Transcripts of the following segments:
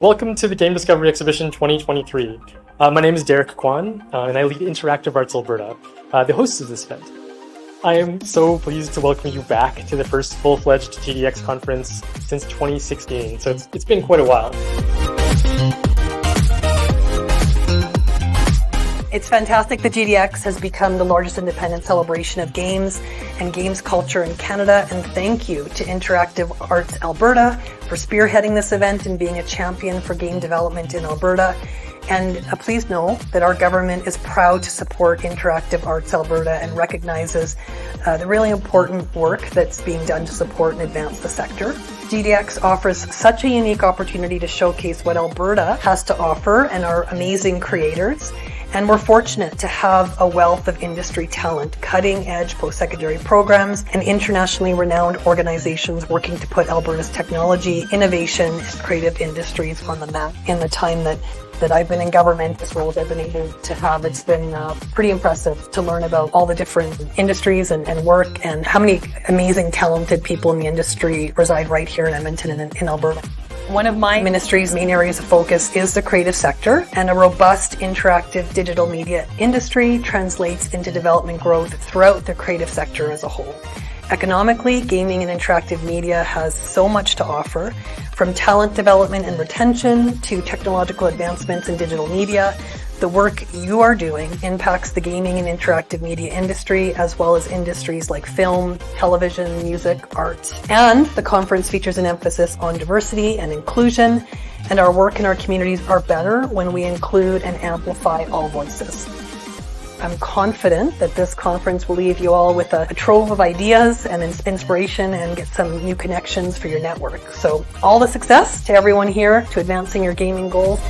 Welcome to the Game Discovery Exhibition 2023. My name is Derek Kwan, and I lead Interactive Arts Alberta, the host of this event. I am so pleased to welcome you back to the first full-fledged GDX conference since 2016, so it's been quite a while. It's fantastic that GDX has become the largest independent celebration of games and games culture in Canada, and thank you to Interactive Arts Alberta for spearheading this event and being a champion for game development in Alberta. And please know that our government is proud to support Interactive Arts Alberta and recognizes the really important work that's being done to support and advance the sector. GDX offers such a unique opportunity to showcase what Alberta has to offer and our amazing creators. And we're fortunate to have a wealth of industry talent, cutting-edge post-secondary programs, and internationally renowned organizations working to put Alberta's technology, innovation, and creative industries on the map. In the time that I've been in government, this role I've been able to have, it's been pretty impressive to learn about all the different industries and work, and how many amazing, talented people in the industry reside right here in Edmonton and in Alberta. One of my ministry's main areas of focus is the creative sector, and a robust interactive digital media industry translates into development growth throughout the creative sector as a whole. Economically, gaming and interactive media has so much to offer, from talent development and retention to technological advancements in digital media. The work you are doing impacts the gaming and interactive media industry, as well as industries like film, television, music, art. And the conference features an emphasis on diversity and inclusion, and our work in our communities are better when we include and amplify all voices. I'm confident that this conference will leave you all with a trove of ideas and inspiration, and get some new connections for your network. So all the success to everyone here to advancing your gaming goals.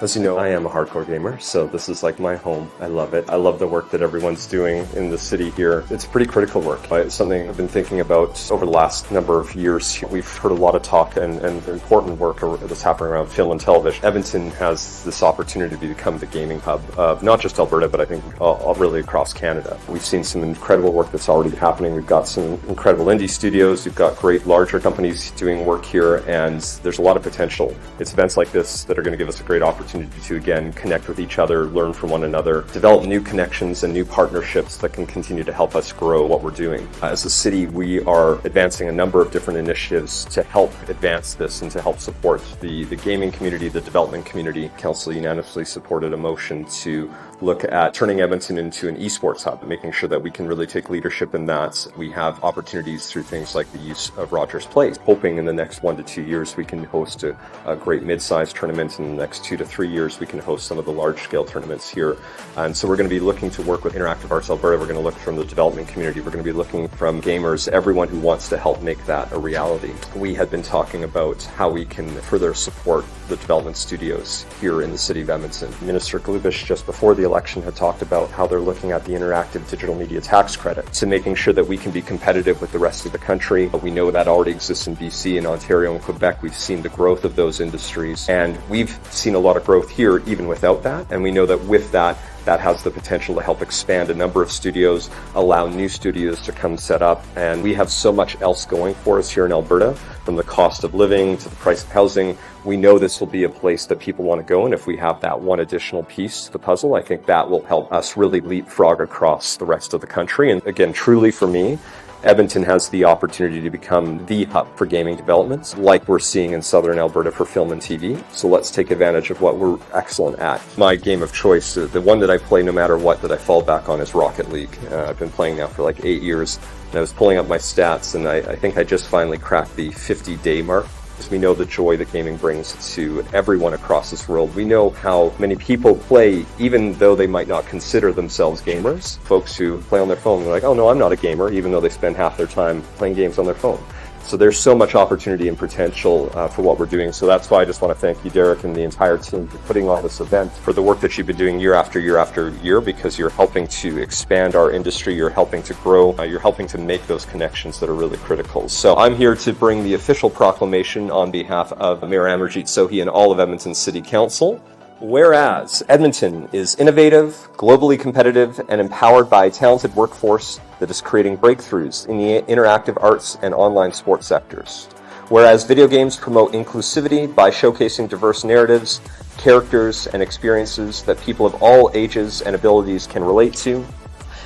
As you know, I am a hardcore gamer, so this is like my home. I love it. I love the work that everyone's doing in the city here. It's pretty critical work. It's something I've been thinking about over the last number of years. We've heard a lot of talk and important work that's happening around film and television. Edmonton has this opportunity to become the gaming hub of not just Alberta, but I think really across Canada. We've seen some incredible work that's already happening. We've got some incredible indie studios. We've got great larger companies doing work here, and there's a lot of potential. It's events like this that are going to give us a great opportunity to again connect with each other, learn from one another, develop new connections and new partnerships that can continue to help us grow what we're doing. As a city, we are advancing a number of different initiatives to help advance this and to help support the gaming community, the development community. Council unanimously supported a motion to look at turning Edmonton into an esports hub, making sure that we can really take leadership in that. We have opportunities through things like the use of Rogers Place, hoping in the next 1 to 2 years we can host a great mid-sized tournament. In the next 2 to 3 years we can host some of the large-scale tournaments here. And so we're going to be looking to work with Interactive Arts Alberta. We're going to look from the development community. We're going to be looking from gamers, everyone who wants to help make that a reality. We had been talking about how we can further support the development studios here in the city of Edmonton. Minister Glubish, just before the election, had talked about how they're looking at the interactive digital media tax credit to making sure that we can be competitive with the rest of the country. We know that already exists in BC and Ontario and Quebec. We've seen the growth of those industries, and we've seen a lot of growth here even without that. And we know that with that has the potential to help expand a number of studios, allow new studios to come set up. And we have so much else going for us here in Alberta, from the cost of living to the price of housing. We know this will be a place that people want to go, and if we have that one additional piece to the puzzle, I think that will help us really leapfrog across the rest of the country. And again, truly for me, Edmonton has the opportunity to become the hub for gaming developments, like we're seeing in Southern Alberta for film and TV. So let's take advantage of what we're excellent at. My game of choice, the one that I play no matter what, that I fall back on, is Rocket League. I've been playing now for like 8 years, and I was pulling up my stats, and I think I just finally cracked the 50-day mark. We know the joy that gaming brings to everyone across this world. We know how many people play even though they might not consider themselves gamers. Folks who play on their phone, they're like, oh no, I'm not a gamer, even though they spend half their time playing games on their phone. So there's so much opportunity and potential for what we're doing. So that's why I just want to thank you, Derek, and the entire team for putting on this event, for the work that you've been doing year after year after year, because you're helping to expand our industry, you're helping to grow, you're helping to make those connections that are really critical. So I'm here to bring the official proclamation on behalf of Mayor Amarjeet Sohi and all of Edmonton City Council. Whereas Edmonton is innovative, globally competitive, and empowered by a talented workforce that is creating breakthroughs in the interactive arts and online sports sectors. Whereas video games promote inclusivity by showcasing diverse narratives, characters, and experiences that people of all ages and abilities can relate to.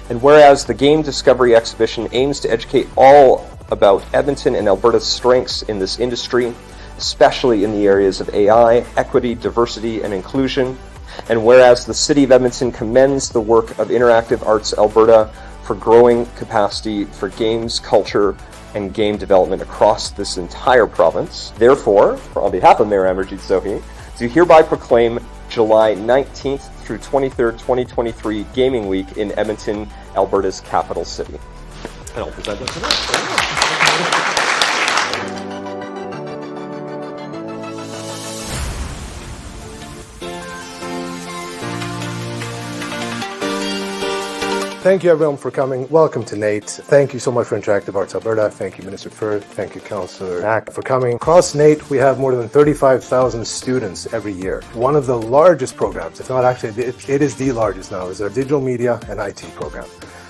And whereas the Game Discovery Exhibition aims to educate all about Edmonton and Alberta's strengths in this industry, especially in the areas of AI, equity, diversity, and inclusion. And whereas the City of Edmonton commends the work of Interactive Arts Alberta for growing capacity for games, culture, and game development across this entire province. Therefore, on behalf of Mayor Amarjeet Sohi, do hereby proclaim July 19th through 23rd, 2023 Gaming Week in Edmonton, Alberta's capital city. And I'll present that tonight. Thank you everyone for coming. Welcome to NATE. Thank you so much for Interactive Arts Alberta. Thank you Minister Firth. Thank you Councillor Mack for coming. Across NATE we have more than 35,000 students every year. One of the largest programs, if not actually, it is the largest now, is our digital media and IT program.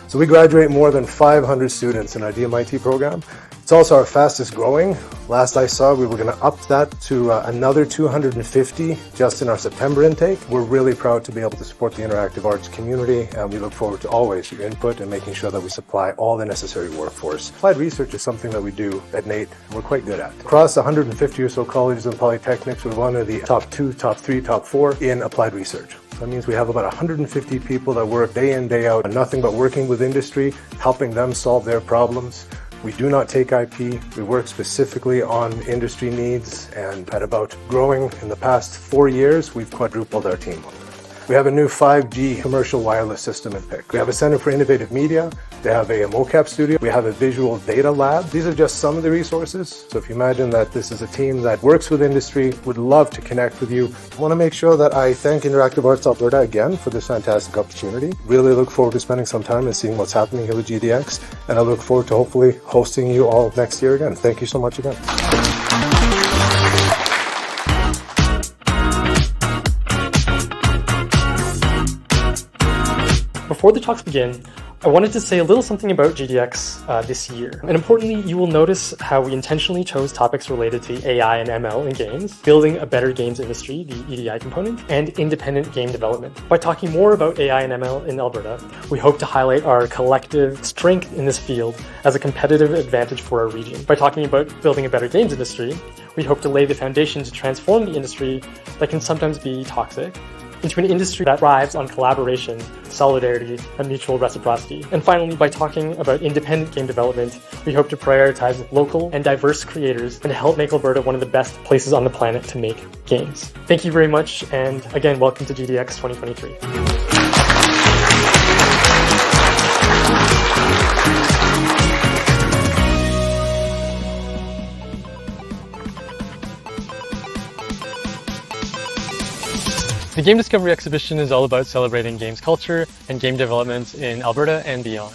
So we graduate more than 500 students in our DMIT program. It's also our fastest growing. Last I saw, we were going to up that to another 250 just in our September intake. We're really proud to be able to support the interactive arts community, and we look forward to always your input and making sure that we supply all the necessary workforce. Applied research is something that we do at NATE, and we're quite good at. Across 150 or so colleges and polytechnics, we're one of the top 2, top 3, top 4 in applied research. That means we have about 150 people that work day in, day out, nothing but working with industry, helping them solve their problems. We do not take IP. We work specifically on industry needs, and at about growing in the past 4 years, we've quadrupled our team. We have a new 5G commercial wireless system in PIC. We have a Center for Innovative Media. They have a mocap studio. We have a visual data lab. These are just some of the resources. So if you imagine that this is a team that works with industry, would love to connect with you. I want to make sure that I thank Interactive Arts Alberta again for this fantastic opportunity. Really look forward to spending some time and seeing what's happening here with GDX. And I look forward to hopefully hosting you all next year again. Thank you so much again. Before the talks begin, I wanted to say a little something about GDX this year. And importantly, you will notice how we intentionally chose topics related to AI and ML in games, building a better games industry, the EDI component, and independent game development. By talking more about AI and ML in Alberta, we hope to highlight our collective strength in this field as a competitive advantage for our region. By talking about building a better games industry, we hope to lay the foundation to transform the industry that can sometimes be toxic into an industry that thrives on collaboration, solidarity, and mutual reciprocity. And finally, by talking about independent game development, we hope to prioritize local and diverse creators and help make Alberta one of the best places on the planet to make games. Thank you very much, and again, welcome to GDX 2023. The Game Discovery Exhibition is all about celebrating games culture and game development in Alberta and beyond.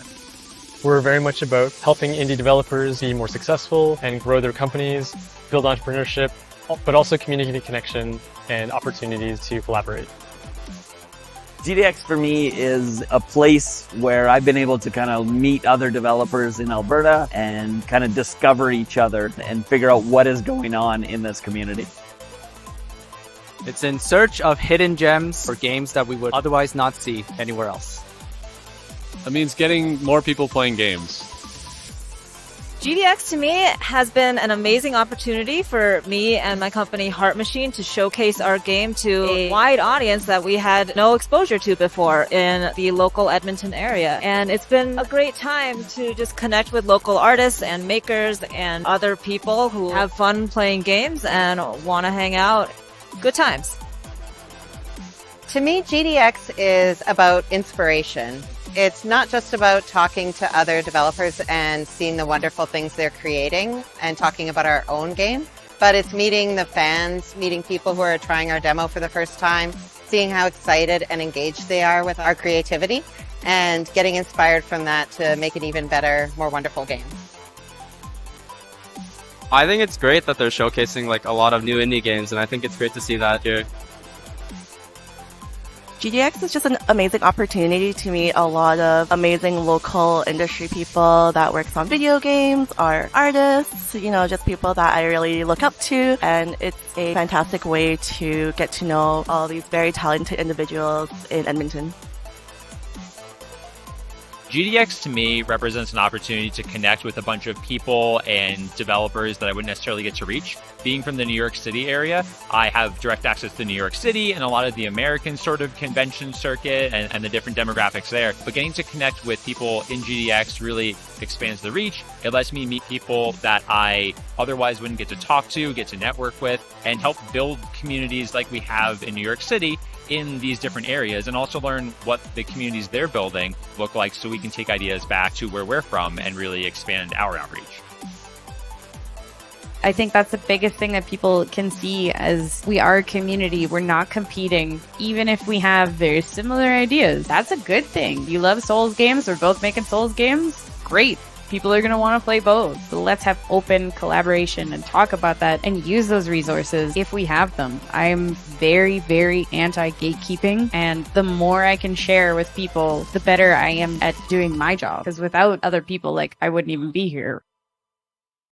We're very much about helping indie developers be more successful and grow their companies, build entrepreneurship, but also community connection and opportunities to collaborate. GDX for me is a place where I've been able to kind of meet other developers in Alberta and kind of discover each other and figure out what is going on in this community. It's in search of hidden gems or games that we would otherwise not see anywhere else. That means getting more people playing games. GDX to me has been an amazing opportunity for me and my company Heart Machine to showcase our game to a wide audience that we had no exposure to before in the local Edmonton area. And it's been a great time to just connect with local artists and makers and other people who have fun playing games and want to hang out. Good times. To me, GDX is about inspiration. It's not just about talking to other developers and seeing the wonderful things they're creating and talking about our own game, but it's meeting the fans, meeting people who are trying our demo for the first time, seeing how excited and engaged they are with our creativity, and getting inspired from that to make an even better, more wonderful game. I think it's great that they're showcasing like a lot of new indie games, and I think it's great to see that here. GDX is just an amazing opportunity to meet a lot of amazing local industry people that works on video games, are artists, just people that I really look up to. And it's a fantastic way to get to know all these very talented individuals in Edmonton. GDX to me represents an opportunity to connect with a bunch of people and developers that I wouldn't necessarily get to reach. Being from the New York City area, I have direct access to New York City and a lot of the American sort of convention circuit and the different demographics there. But getting to connect with people in GDX really expands the reach. It lets me meet people that I otherwise wouldn't get to talk to, get to network with, and help build communities like we have in New York City in these different areas, and also learn what the communities they're building look like so we can take ideas back to where we're from and really expand our outreach. I think that's the biggest thing that people can see as we are a community. We're not competing, even if we have very similar ideas. That's a good thing. You love Souls games, we're both making Souls games. Great. People are going to want to play both. So let's have open collaboration and talk about that and use those resources if we have them. I'm very, very anti-gatekeeping, and the more I can share with people, the better I am at doing my job. Because without other people, I wouldn't even be here.